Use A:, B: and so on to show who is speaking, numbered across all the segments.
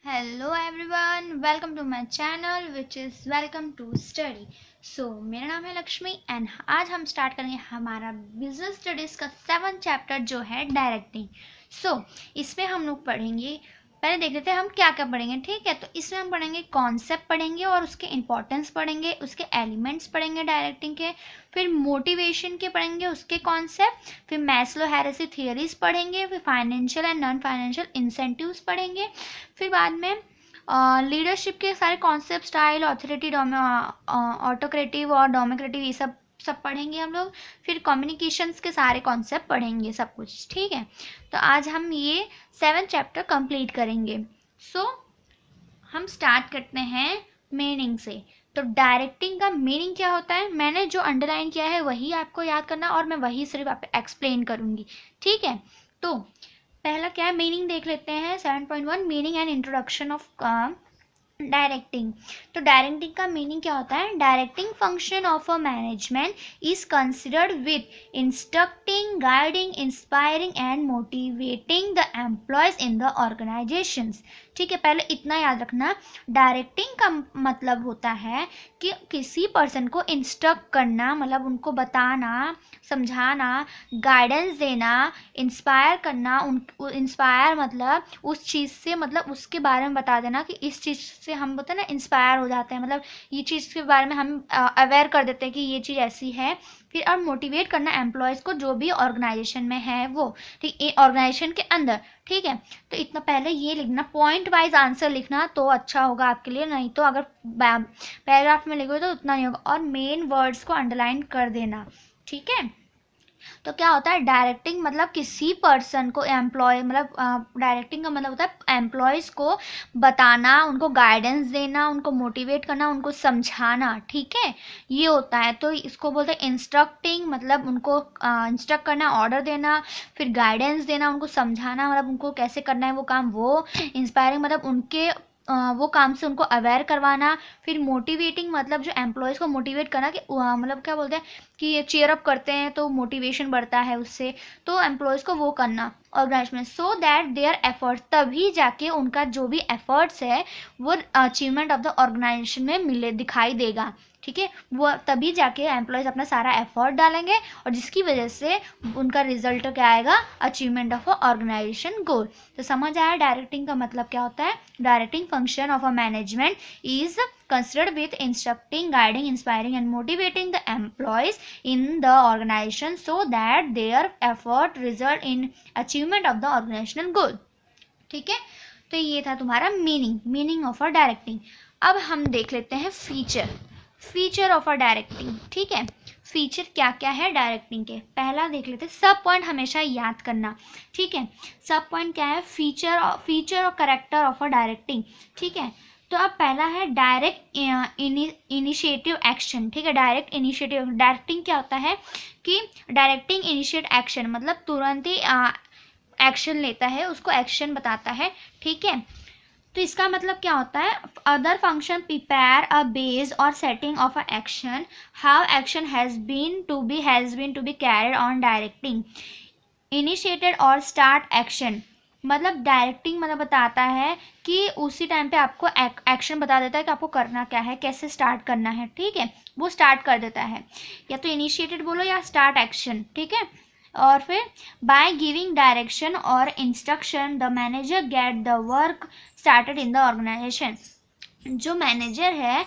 A: Hello everyone, welcome to my channel which is welcome to study. So मेरा नाम है Lakshmi and आज हम स्टार्ट करेंगे हमारा बिजनेस स्टडीज़ का 7th चैप्टर जो है डायरेक्टिंग। सो इसमें हम लोग पढ़ेंगे, पहले देख लेते हैं हम क्या क्या पढ़ेंगे। ठीक है, तो इसमें हम पढ़ेंगे कॉन्सेप्ट पढ़ेंगे और उसके इंपॉर्टेंस पढ़ेंगे, उसके एलिमेंट्स पढ़ेंगे डायरेक्टिंग के, फिर मोटिवेशन के पढ़ेंगे उसके कॉन्सेप्ट, फिर मैस्लो हेरेसी थियरीज पढ़ेंगे, फिर financial and non financial incentives पढ़ेंगे, फिर बाद में लीडरशिप के सारे कॉन्सेप्ट, स्टाइल, ऑथोरिटी, ऑटोक्रेटिव और डोमोक्रेटिव, ये सब पढ़ेंगे हम लोग। फिर कम्युनिकेशंस के सारे कॉन्सेप्ट पढ़ेंगे सब कुछ। ठीक है, तो आज हम ये 7th चैप्टर कंप्लीट करेंगे। सो हम स्टार्ट करते हैं मीनिंग से। तो डायरेक्टिंग का मीनिंग क्या होता है, मैंने जो अंडरलाइन किया है वही आपको याद करना और मैं वही सिर्फ आप एक्सप्लेन करूँगी। ठीक है, तो पहला क्या है, मीनिंग देख लेते हैं। 7.1 meaning and introduction of directing. तो डायरेक्टिंग का मीनिंग क्या होता है, directing function of a management is considered with instructing, guiding, inspiring and motivating the employees in the organisations. ठीक है, पहले इतना याद रखना, डायरेक्टिंग का मतलब होता है कि किसी पर्सन को इंस्ट्रक्ट करना, मतलब उनको बताना, समझाना, गाइडेंस देना, इंस्पायर करना। इंस्पायर मतलब उस चीज़ से, मतलब उसके बारे में बता देना कि इस चीज़ से हम बोलते हैं ना इंस्पायर हो जाते हैं, मतलब ये चीज़ के बारे में हम अवेयर कर देते हैं कि ये चीज़ ऐसी है। फिर और मोटिवेट करना एम्प्लॉयज़ को जो भी ऑर्गेनाइजेशन में है वो, ठीक, ऑर्गेनाइजेशन के अंदर। ठीक है, तो इतना पहले ये लिखना, पॉइंट वाइज आंसर लिखना तो अच्छा होगा आपके लिए, नहीं तो अगर पैराग्राफ में लिखोगे तो उतना नहीं होगा। और मेन वर्ड्स को अंडरलाइन कर देना। ठीक है, तो क्या होता है, डायरेक्टिंग मतलब किसी पर्सन को एम्प्लॉय, मतलब डायरेक्टिंग का मतलब होता है एम्प्लॉयज़ को बताना, उनको गाइडेंस देना, उनको मोटिवेट करना, उनको समझाना। ठीक है, ये होता है। तो इसको बोलते हैं इंस्ट्रक्टिंग, मतलब उनको इंस्ट्रक्ट करना, ऑर्डर देना, फिर गाइडेंस देना, उनको समझाना, मतलब उनको कैसे करना है वो काम, वो इंस्पायरिंग मतलब उनके वो काम से उनको अवेयर करवाना। फिर मोटिवेटिंग मतलब जो एम्प्लॉयज़ को मोटिवेट करना कि मतलब क्या बोलते हैं कि ये चीयर अप करते हैं तो मोटिवेशन बढ़ता है उससे, तो एम्प्लॉयज़ को वो करना ऑर्गेनाइजेशन में, सो दैट देयर एफर्ट, तभी जाके उनका जो भी एफर्ट्स है वो अचीवमेंट ऑफ द ऑर्गेनाइजेशन में मिले, दिखाई देगा। ठीक है, वो तभी जाके एम्प्लॉयज़ अपना सारा एफर्ट डालेंगे और जिसकी वजह से उनका रिजल्ट क्या आएगा, अचीवमेंट ऑफ अ ऑर्गेनाइजेशन गोल। तो समझ आया डायरेक्टिंग का मतलब क्या होता है। Directing function of a management is considered with instructing, guiding, inspiring and motivating the employees in the organization so that their effort result in achievement of the organizational goal. ठीक है, तो ये था तुम्हारा मीनिंग ऑफ अ डायरेक्टिंग। अब हम देख लेते हैं फीचर ऑफ अ डायरेक्टिंग। ठीक है, फीचर क्या क्या है डायरेक्टिंग के, पहला देख लेते हैं। सब पॉइंट हमेशा याद करना। ठीक है, सब पॉइंट क्या है, फीचर और करेक्टर ऑफ अ डायरेक्टिंग। ठीक है, तो अब पहला है डायरेक्ट इनिशिएटिव एक्शन। ठीक है, डायरेक्ट इनिशिएटिव, डायरेक्टिंग क्या होता है कि डायरेक्टिंग इनिशिएट एक्शन मतलब तुरंत ही एक्शन लेता है, उसको एक्शन बताता है। ठीक है, तो इसका मतलब क्या होता है, other function prepare a base और setting of a action, how action has been to be carried on directing, initiated और स्टार्ट एक्शन। मतलब डायरेक्टिंग मतलब बताता है कि उसी टाइम पे आपको एक्शन बता देता है कि आपको करना क्या है, कैसे स्टार्ट करना है। ठीक है, वो स्टार्ट कर देता है, या तो इनिशिएटेड बोलो या स्टार्ट एक्शन। ठीक है, और फिर बाय गिविंग डायरेक्शन और instruction the manager get the work started in the organisation. जो मैनेजर है,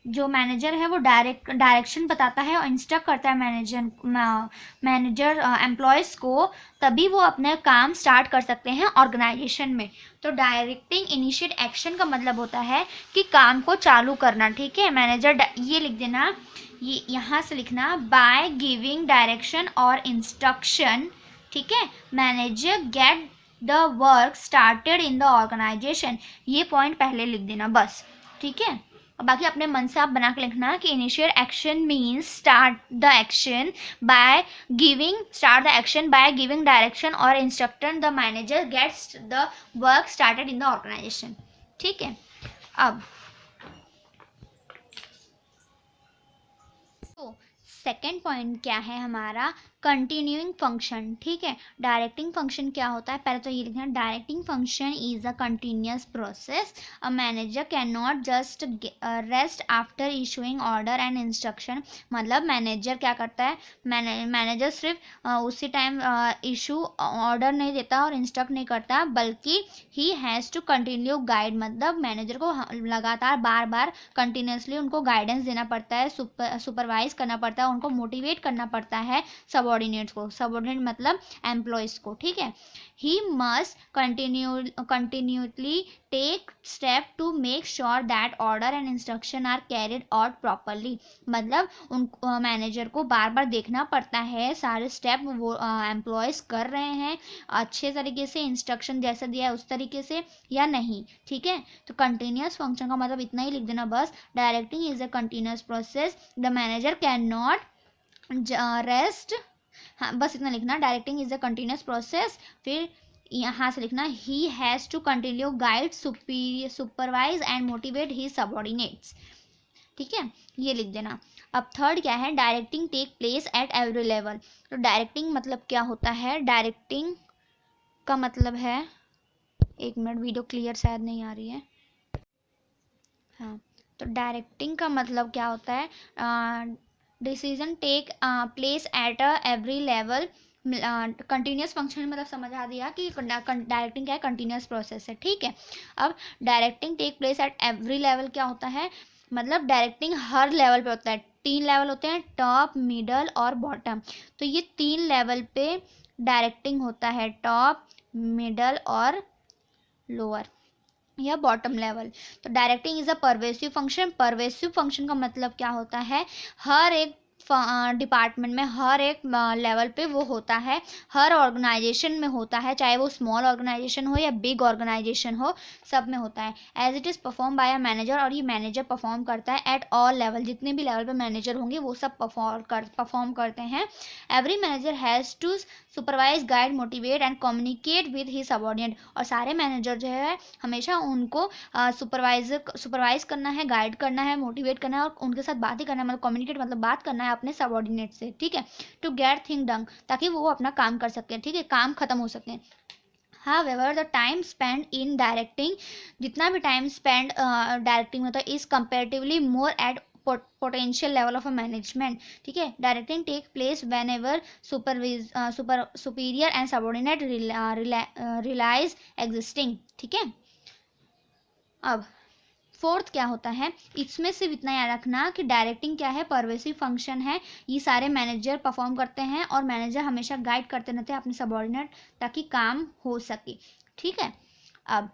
A: जो मैनेजर है वो डायरेक्शन बताता है और इंस्ट्रक्ट करता है मैनेजर एम्प्लॉयज़ को, तभी वो अपने काम स्टार्ट कर सकते हैं ऑर्गेनाइजेशन में। तो डायरेक्टिंग इनिशिएट एक्शन का मतलब होता है कि काम को चालू करना। ठीक है, मैनेजर, ये लिख देना, ये यहाँ से लिखना, बाय गिविंग डायरेक्शन और इंस्ट्रक्शन। ठीक है, manager get the work started in the organisation, ये पॉइंट पहले लिख देना बस। ठीक है, और बाकी अपने मन से आप बना के लिखना कि initial action means start the action by giving direction और instruction the manager gets the work started in the organisation. ठीक है, अब तो सेकेंड पॉइंट क्या है हमारा, कंटिन्यूइंग फंक्शन। ठीक है, डायरेक्टिंग फंक्शन क्या होता है, पहले तो ये लिखना, directing function is a continuous process. A manager can not just rest after issuing order and instruction. मतलब मैनेजर क्या करता है, मैनेजर सिर्फ उसी टाइम इशू ऑर्डर नहीं देता और इंस्ट्रक्ट नहीं करता, बल्कि he has to continue guide. मतलब मैनेजर को लगातार बार बार कंटिन्यूसली उनको गाइडेंस देना पड़ता है, सुपरवाइज करना पड़ता है, उनको मोटिवेट करना पड़ता है सबऑर्डिनेट्स को। सबऑर्डिनेट मतलब एम्प्लॉयज़ को। ठीक है, he must continuously take step to make sure that order and instruction are carried out properly. मतलब उन मैनेजर को बार बार देखना पड़ता है सारे स्टेप वो एम्प्लॉयज़ कर रहे हैं अच्छे तरीके से, इंस्ट्रक्शन जैसा दिया है उस तरीके से या नहीं। ठीक है, तो कंटिन्यूस फंक्शन का मतलब इतना ही लिख देना बस, directing is a continuous process, the manager can not rest. हाँ, बस इतना लिखना, directing is a continuous process. फिर यहाँ से लिखना, he has to continue guide, supervise and motivate he subordinates. ठीक है, ये लिख देना। अब थर्ड क्या है, directing take place at every level. तो डायरेक्टिंग मतलब क्या होता है, डायरेक्टिंग का मतलब है, एक मिनट, वीडियो क्लियर शायद नहीं आ रही है। हाँ, तो डायरेक्टिंग का मतलब क्या होता है, decision take place at every level. Continuous function मतलब समझ आ दिया कि डायरेक्टिंग क्या है, कंटिन्यूस प्रोसेस है। ठीक है, अब directing take place at every level क्या होता है, मतलब डायरेक्टिंग हर लेवल पे होता है। 3 लेवल होते हैं, टॉप, मिडल और बॉटम। तो ये 3 लेवल पे डायरेक्टिंग होता है, टॉप, मिडल और लोअर या बॉटम लेवल। तो directing is a pervasive function. Pervasive function का मतलब क्या होता है, हर एक डिपार्टमेंट में, हर एक लेवल पे वो होता है, हर ऑर्गेनाइजेशन में होता है, चाहे वो स्मॉल ऑर्गेनाइजेशन हो या बिग ऑर्गेनाइजेशन हो, सब में होता है। As it is perform by a manager, और ये मैनेजर परफॉर्म करता है एट ऑल लेवल। जितने भी लेवल पे मैनेजर होंगे वो सब परफॉर्म करते हैं। Every manager has to supervise, guide, motivate and communicate with he subordinate. और सारे मैनेजर जो है हमेशा उनको सुपरवाइज करना है, गाइड करना है, मोटिवेट करना है और उनके साथ बात ही करना है, मतलब कम्युनिकेट मतलब बात करना है अपने सबऑर्डिनेट से। ठीक है, टू गेट थिंग डन, ताकि वो अपना काम कर सकें। ठीक है, काम खत्म हो सके। However, the time spent in directing, जितना भी टाइम स्पेंड डायरेक्टिंग में होता है, is comparatively more at potential level of a management. ठीक है, directing take place whenever superior and subordinate realise existing. ठीक है, अब फोर्थ क्या होता है, इसमें सिर्फ इतना याद रखना कि डायरेक्टिंग क्या है, परवेसिव फंक्शन है। ये सारे मैनेजर परफॉर्म करते हैं और मैनेजर हमेशा गाइड करते रहते हैं अपने सबऑर्डिनेट ताकि काम हो सके। ठीक है, अब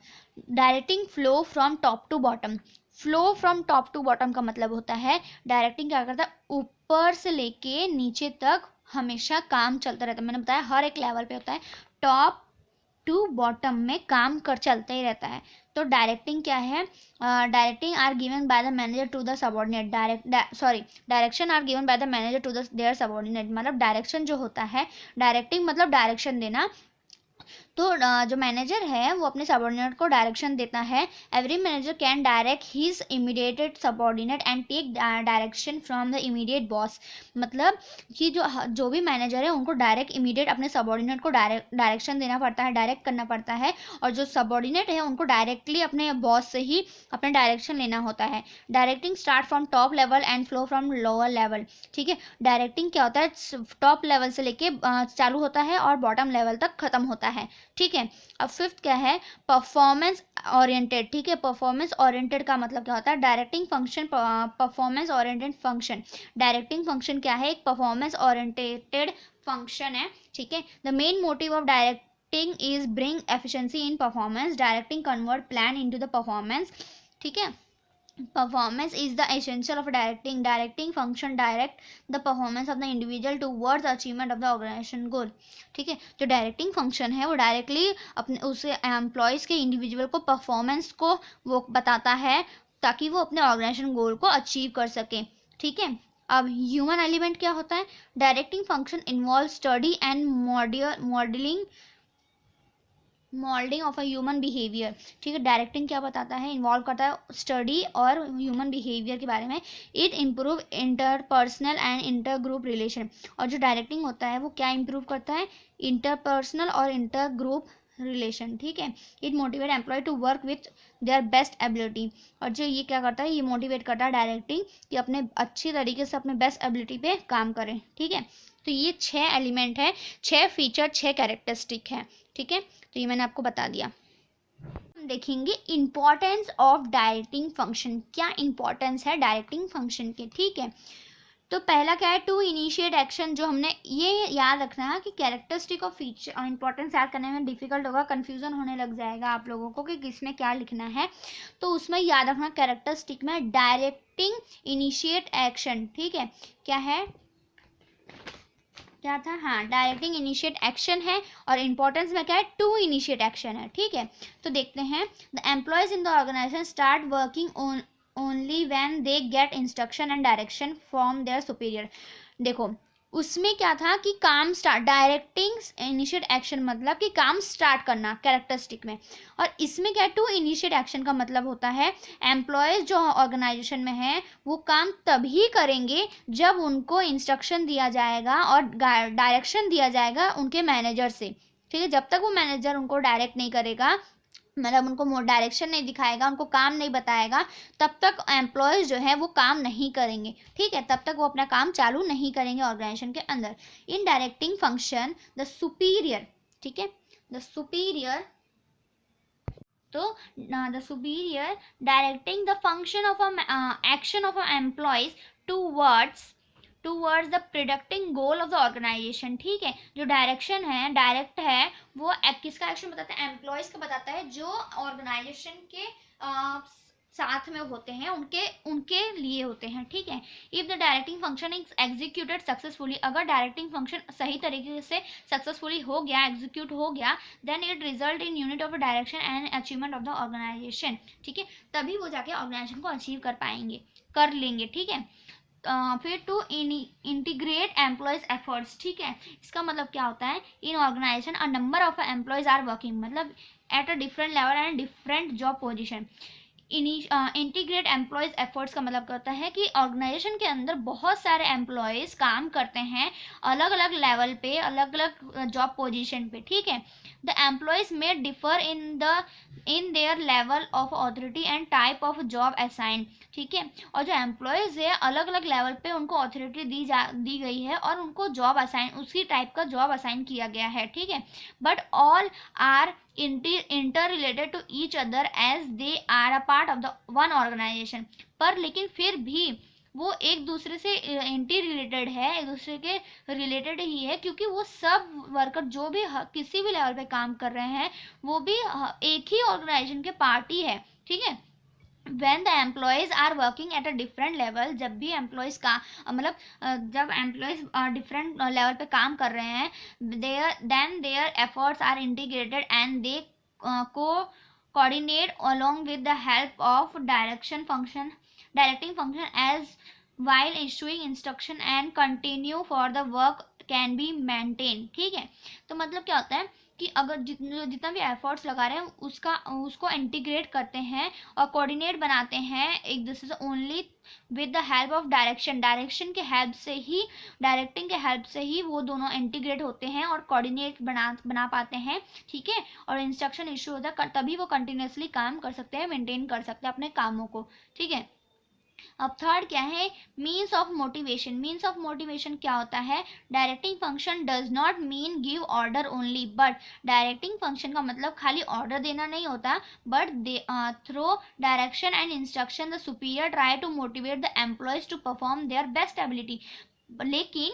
A: directing flow from top to bottom. Flow from top to bottom का मतलब होता है, डायरेक्टिंग क्या करता है, ऊपर से लेके नीचे तक हमेशा काम चलता रहता है। मैंने बताया हर एक लेवल पे होता है, टॉप टू बॉटम में काम कर चलते ही रहता है। तो डायरेक्टिंग क्या है, directing are given by the manager to the subordinate. Direction are given by the manager to the their subordinate. मतलब डायरेक्शन जो होता है, डायरेक्टिंग मतलब डायरेक्शन देना, तो जो मैनेजर है वो अपने सबऑर्डिनेट को डायरेक्शन देता है। Every manager can direct his immediate subordinate and take direction from the immediate boss. मतलब कि जो भी मैनेजर है उनको डायरेक्ट इमीडिएट अपने सबऑर्डिनेट को डायरेक्शन देना पड़ता है, डायरेक्ट करना पड़ता है, और जो सबऑर्डिनेट है उनको डायरेक्टली अपने बॉस से ही अपना डायरेक्शन लेना होता है। Directing start from top level and flow from lower level. ठीक है, डायरेक्टिंग क्या होता है, टॉप लेवल से लेके चालू होता है और बॉटम लेवल तक खत्म होता है। ठीक है, अब फिफ्थ क्या है, परफॉर्मेंस ओरिएंटेड। ठीक है, परफॉर्मेंस ओरिएंटेड का मतलब क्या होता है, directing function performance oriented function. Directing function क्या है, एक परफॉर्मेंस ओरिएंटेड फंक्शन है। ठीक है, the main motive of directing is bring efficiency in performance. Directing convert plan into the performance. ठीक है, performance is the essential of directing. Directing function direct the performance of the individual towards the achievement of the organization goal. ठीक है, जो directing function है वो directly अपने उसे employees के इंडिविजुअल को परफॉर्मेंस को वो बताता है ताकि वो अपने ऑर्गेनाइजेशन गोल को अचीव कर सके। ठीक है, अब ह्यूमन एलिमेंट क्या होता है, directing function involve study and modelling moulding of a human behaviour. ठीक है, डायरेक्टिंग क्या बताता है, इन्वॉल्व करता है स्टडी और ह्यूमन बिहेवियर के बारे में। It improve interpersonal and inter group relation. और जो डायरेक्टिंग होता है वो क्या इम्प्रूव करता है, इंटरपर्सनल और इंटर ग्रुप रिलेशन। ठीक है, it motivate employ to work with their best ability. और जो ये क्या करता है, ये मोटिवेट करता है डायरेक्टिंग कि अपने अच्छी तरीके से अपने बेस्ट एबिलिटी पे काम करें। ठीक है, तो ये 6 एलिमेंट है, 6 फीचर, 6 कैरेक्टरिस्टिक है। ठीक है, तो ये मैंने आपको बता दिया। हम देखेंगे इंपॉर्टेंस ऑफ डायरेक्टिंग फंक्शन, क्या इंपॉर्टेंस है डायरेक्टिंग फंक्शन के। ठीक है, तो पहला क्या है, टू इनिशिएट एक्शन। जो हमने ये याद रखना है कि कैरेक्टरिस्टिक और फीचर और इंपॉर्टेंस याद करने में डिफिकल्ट होगा, कंफ्यूजन होने लग जाएगा आप लोगों को कि किसमें क्या लिखना है। तो उसमें याद रखना कैरेक्टरिस्टिक में डायरेक्टिंग इनिशिएट एक्शन। ठीक है, क्या है, क्या था, हाँ, डायरेक्टिंग इनिशिएट एक्शन है। और इंपॉर्टेंस में क्या है, टू इनिशिएट एक्शन है। ठीक है, तो देखते हैं, the employees in the organisation start working on only when they get instruction and direction from their superior. देखो उसमें क्या था कि काम स्टार्ट, डायरेक्टिंग इनिशिएट एक्शन मतलब कि काम स्टार्ट करना कैरेक्टरिस्टिक में। और इसमें क्या, टू इनिशिएट एक्शन का मतलब होता है एम्प्लॉयज जो ऑर्गेनाइजेशन में है वो काम तभी करेंगे जब उनको इंस्ट्रक्शन दिया जाएगा और डायरेक्शन दिया जाएगा उनके मैनेजर से। ठीक है, जब तक वो मैनेजर उनको डायरेक्ट नहीं करेगा, मतलब उनको डायरेक्शन नहीं दिखाएगा, उनको काम नहीं बताएगा, तब तक एम्प्लॉयज जो है वो काम नहीं करेंगे। ठीक है, तब तक वो अपना काम चालू नहीं करेंगे ऑर्गेनाइजेशन के अंदर। In directing function the superior, ठीक है, द सुपीरियर, तो the superior directing the function of action of employees towards the producing goal of the organisation. ठीक है, जो डायरेक्शन है, डायरेक्ट है, वो किसका एक्शन बताता है, एम्प्लॉयज का बताता है जो ऑर्गेनाइजेशन के साथ में होते हैं, उनके उनके लिए होते हैं। ठीक है, if the directing function is executed successfully, अगर डायरेक्टिंग फंक्शन सही तरीके से सक्सेसफुली हो गया, एग्जीक्यूट हो गया, then it result in unit of direction and achievement of the organisation. ठीक है, तभी वो जाके ऑर्गेनाइजेशन को अचीव कर पाएंगे, कर लेंगे। ठीक है, फिर टू इंटीग्रेट एम्प्लॉयज एफर्ट्स। ठीक है, इसका मतलब क्या होता है, in organisation a number of employees are working, मतलब at a different level and different job position. Integrate employees efforts का मतलब करता है कि ऑर्गेनाइजेशन के अंदर बहुत सारे एम्प्लॉयज काम करते हैं अलग अलग लेवल पे, अलग अलग जॉब पोजीशन पे। ठीक है, द एम्प्लॉयज में differ in their level of authority and type of job assign. ठीक है, और जो एम्प्लॉयज है अलग अलग लेवल पे उनको अथॉरिटी दी गई है और उनको जॉब असाइन, उसी टाइप का जॉब असाइन किया गया है। ठीक है, but all are interrelated to each other as they are a part of the one organization। पर लेकिन फिर भी वो एक दूसरे से इंटी रिलेटेड है, एक दूसरे के रिलेटेड ही है, क्योंकि वो सब वर्कर जो भी किसी भी लेवल पे काम कर रहे हैं वो भी एक ही ऑर्गेनाइजेशन के पार्ट ही है। ठीक है, when the employees are working at a different level, जब भी एम्प्लॉयज़ का मतलब जब एम्प्लॉयज़ डिफरेंट लेवल पे काम कर रहे हैं, then their efforts are integrated and they coordinate along with the help of directing function as while issuing instruction and continue for the work can be maintained। ठीक है, तो मतलब क्या होता है कि अगर जितना भी एफर्ट्स लगा रहे हैं उसको इंटीग्रेट करते हैं और कोऑर्डिनेट बनाते हैं एक दूसरे से, only with the help of direction के हेल्प से ही, डायरेक्टिंग के हेल्प से ही वो दोनों इंटीग्रेट होते हैं और कोऑर्डिनेट बना पाते हैं। ठीक है, और इंस्ट्रक्शन इशू होता है तभी वो कंटिन्यूसली काम कर सकते हैं, मेंटेन कर सकते हैं अपने कामों को। ठीक है, अब थर्ड क्या है, means of motivation. Means of motivation क्या होता है, directing function does not mean give order only, but directing function का मतलब खाली ऑर्डर देना नहीं होता, but through direction and instruction the superior try to motivate the employees to perform their best ability. लेकिन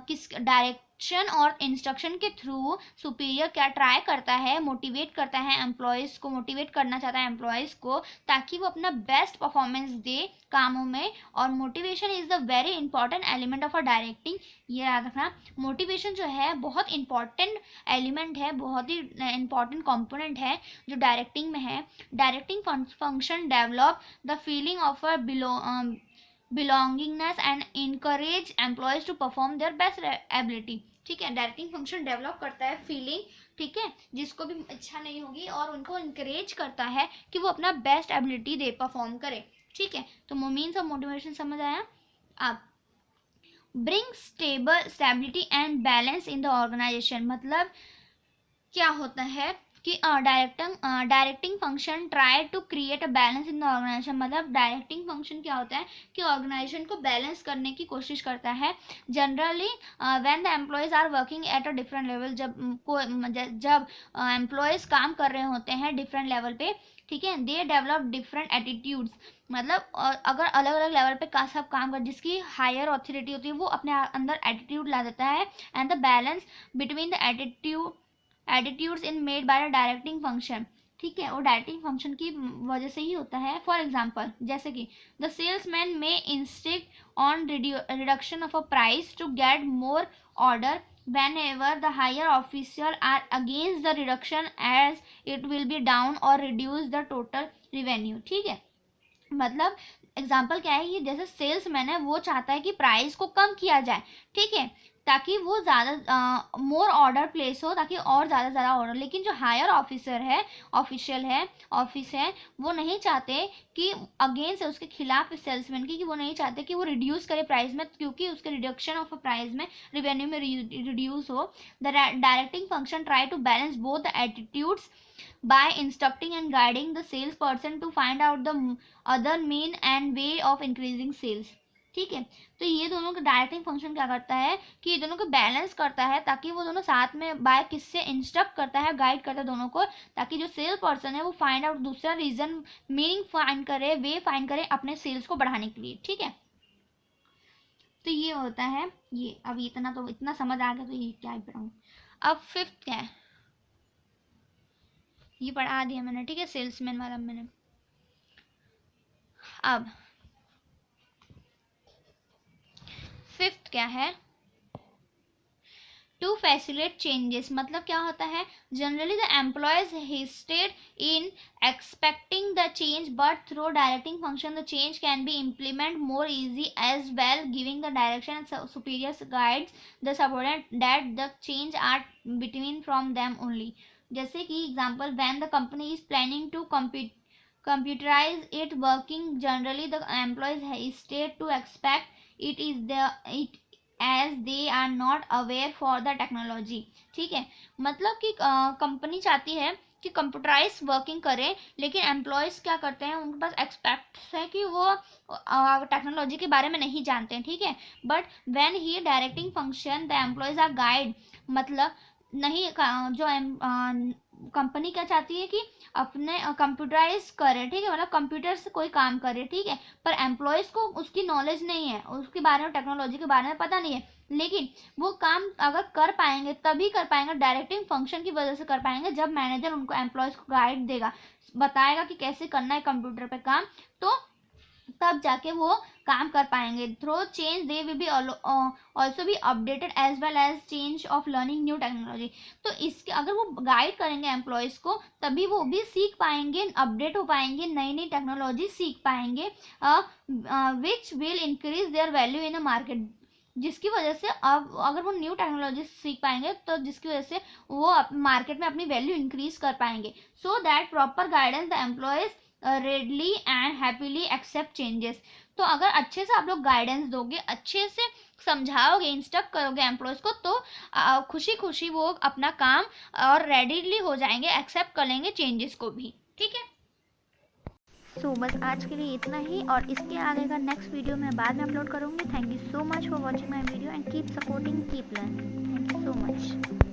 A: किस डायरेक्शन और इंस्ट्रक्शन के थ्रू सुपीरियर क्या ट्राई करता है, मोटिवेट करता है एम्प्लॉयज़ को, मोटिवेट करना चाहता है एम्प्लॉयज़ को ताकि वो अपना बेस्ट परफॉर्मेंस दे कामों में। और motivation is the very important element of a directing. ये याद रखना, मोटिवेशन जो है बहुत इंपॉर्टेंट एलिमेंट है, बहुत ही इंपॉर्टेंट कंपोनेंट है जो डायरेक्टिंग में है। Directing function develop the feeling of a belongingness and encourage employees to perform their best ability। ठीक है, डायरेक्टिंग फंक्शन डेवलप करता है फीलिंग ठीक है, जिसको भी इच्छा नहीं होगी, और उनको इंकरेज करता है कि वो अपना बेस्ट एबिलिटी दे परफॉर्म करे। ठीक है, तो मीन्स ऑफ मोटिवेशन समझ आया। अब bring stability and balance in the organisation, मतलब क्या होता है कि directing function try to create a balance in the organisation, मतलब डायरेक्टिंग फंक्शन क्या होता है कि ऑर्गेनाइजेशन को बैलेंस करने की कोशिश करता है। Generally when the employees are working at a different level, जब एम्प्लॉयज काम कर रहे होते हैं डिफरेंट लेवल पे, ठीक है, दे डेवलप डिफरेंट एटीट्यूड्स, मतलब अगर अलग अलग लेवल पे सब काम कर, जिसकी हायर ऑथोरिटी होती है वो अपने अंदर एटीट्यूड ला देता है, and the balance between the attitudes in made by the directing function, ठीक है, और डायरेक्टिंग फंक्शन की वजह से ही होता है। फॉर एग्जांपल, जैसे कि द सेल्समैन में insist on reduction of a price to get more order whenever the higher official are against the reduction, as it will be down or reduce the total revenue। ठीक है, मतलब example क्या है, ये जैसे salesman है वो चाहता है कि प्राइस को कम किया जाए, ठीक है, ताकि वो ज़्यादा मोर ऑर्डर प्लेस हो, ताकि और ज़्यादा ऑर्डर, लेकिन जो हायर ऑफिस है वो नहीं चाहते कि अगेंस्ट है उसके खिलाफ सेल्समैन की, कि वो नहीं चाहते कि वो रिड्यूस करे प्राइस में, क्योंकि उसके रिडक्शन ऑफ प्राइस में रिवेन्यू में रिड्यूस हो। The directing function try to balance both the attitudes by instructing and guiding the salesperson to find out the other mean and way of increasing sales। ठीक है, तो ये दोनों का directing function क्या करता है कि ये दोनों को बैलेंस करता है, ताकि वो दोनों साथ में बाय किससे इंस्ट्रक्ट करता है, गाइड करता है दोनों को, ताकि जो सेल्स पर्सन है वो फाइंड आउट दूसरा रीजन, मीनिंग फाइंड करे, वे फाइंड करे अपने सेल्स को बढ़ाने के लिए। ठीक है, तो ये होता है ये। अब इतना समझ आ गया, तो ये क्या पढ़ाऊँ। अब फिफ्थ क्या है, ये पढ़ा दिया मैंने, ठीक है, सेल्समैन वाला मैंने। अब फिफ्थ क्या है, टू फैसिलिटेट चेंजेस, मतलब क्या होता है, generally the employees hesitated in expecting the change, but through directing function the change can be implement more easy as well, giving the direction and superiors guides the subordinate that the change are between from them only. जैसे कि example, when the company is planning to computerize it working, generally the employees hesitate to expect it as they are not aware for the technology। ठीक है, मतलब कि company चाहती है कि computerise working करें, लेकिन एम्प्लॉयज़ क्या करते हैं, उनके पास एक्सपेक्ट है कि वो टेक्नोलॉजी के बारे में नहीं जानते हैं। ठीक है, but when he directing function the employees are guide, मतलब नहीं, जो कंपनी क्या चाहती है कि अपने कंप्यूटराइज करे, ठीक है, मतलब कंप्यूटर से कोई काम करे, ठीक है, पर एम्प्लॉयज़ को उसकी नॉलेज नहीं है, उसके बारे में, टेक्नोलॉजी के बारे में पता नहीं है, लेकिन वो काम अगर कर पाएंगे तभी कर पाएंगे, डायरेक्टिंग फंक्शन की वजह से कर पाएंगे, जब मैनेजर उनको एम्प्लॉयज़ को गाइड देगा, बताएगा कि कैसे करना है कंप्यूटर पे काम, तो तब जाके वो काम कर पाएंगे। Through change they will be also be updated as well as change of learning new technology. तो इसके अगर वो गाइड करेंगे एम्प्लॉयज़ को, तभी वो भी सीख पाएंगे, अपडेट हो पाएंगे, नई नई टेक्नोलॉजी सीख पाएंगे, which will increase their value in a market, जिसकी वजह से अब अगर वो न्यू टेक्नोलॉजी सीख पाएंगे तो जिसकी वजह से वो मार्केट में अपनी वैल्यू इंक्रीज कर पाएंगे। So that proper guidance the employees readily and happily accept changes. तो अगर अच्छे से आप लोग गाइडेंस दोगे, अच्छे से समझाओगे, इंस्ट्रक्ट करोगे एम्प्लॉयज़ को, तो खुशी खुशी वो अपना काम और रेडीली हो जाएंगे, एक्सेप्ट कर लेंगे चेंजेस को भी। ठीक है, सो बस आज के लिए इतना ही, और इसके आगे का नेक्स्ट वीडियो मैं बाद में अपलोड करूँगी। Thank you so much for watching my video and keep supporting, keep learning. Thank you so much.